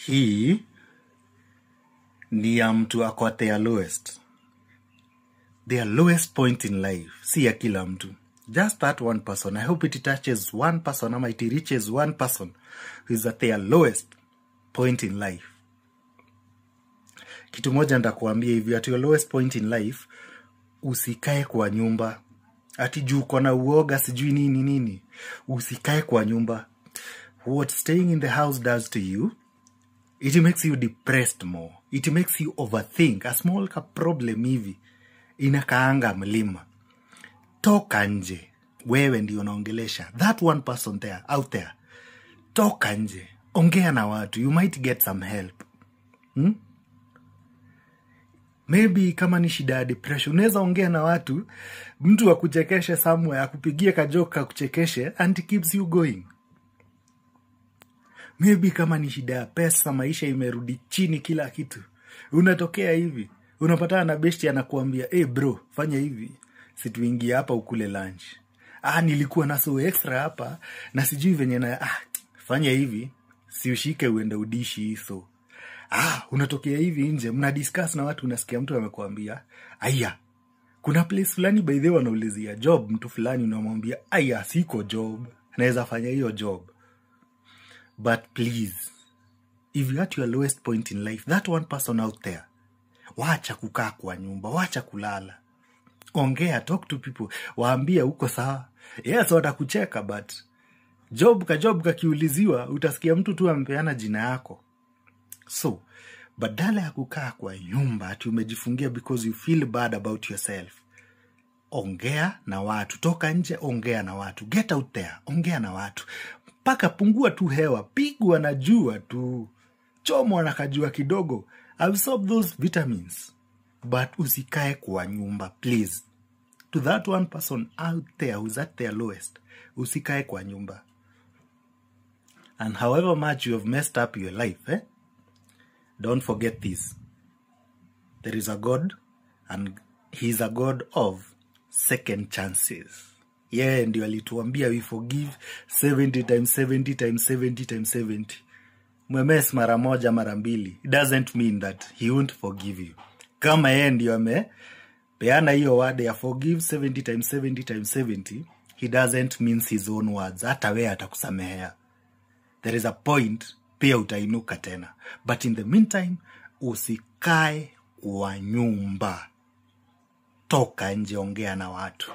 Hii ni ya mtu ako at their lowest. Their lowest point in life. Si ya kila mtu. Just that one person. I hope it touches one person, ama it reaches one person who is at their lowest point in life. Kitu moja nitakuambia hivi, at your lowest point in life, usikae kwa nyumba. Ati juu kona uoga sijui nini. Usikae kwa nyumba. What staying in the house does to you, it makes you depressed more. It makes you overthink. A small problem hivi inakaanga mlima. Toka nje. Wewe ndio unaongelesha. That one person there, out there. Toka nje. Ongea na watu. You might get some help. Maybe kama ni shida ya depression, unaweza ongea na watu, mtu akuchekeshe somewhere, akupigie kajoka kuchekeshe, and it keeps you going. Maybe kama ni shida ya pesa, maisha imerudi chini kila kitu. Unatokea hivi, unapatana na besti anakuambia, "Hey bro, fanya hivi, situingie hapa ukule lunch. Nilikuwa na so extra hapa, na sijui venye na fanya hivi, si ushike uende udishi hizo." Unatokea hivi nje, mna discuss na watu, unasikia mtu amekuambia, "Aya, kuna place fulani by the way wanaulizia job mtu fulani," unamwambia, "Aya, siko job, naweza fanya hiyo job." But please, if you're at your lowest point in life, that one person out there, wacha kukaa kwa nyumba, wacha kulala. Ongea, talk to people, waambia uko sawa. Yes, watakucheka, but job kakiuliziwa, utasikia mtu tu ampeana jina yako. So, badala ya kukaa kwa nyumba ati umejifungia because you feel bad about yourself, ongea na watu. Toka nje, ongea na watu. Get out there, ongea na watu. Paka pungua tu hewa, pigwa na jua tu, chomwa na kajua kidogo, absorb those vitamins. But usikae kwa nyumba, please. To that one person out there who's at their lowest, usikae kwa nyumba. And however much you have messed up your life, don't forget this. There is a God, and he is a God of second chances. Yeah, ndio alituambia we forgive 70 times 70 times 70 times 70. Mwemes mara moja mara mbili. It doesn't mean that he won't forgive you. Kama yeye ndio amepeana hiyo word ya forgive 70 times 70 times 70, he doesn't mean his own words. Hata wewe atakusamehea. There is a point, pia utainuka tena. But in the meantime, usikae kwa nyumba. Toka nje, ongea na watu.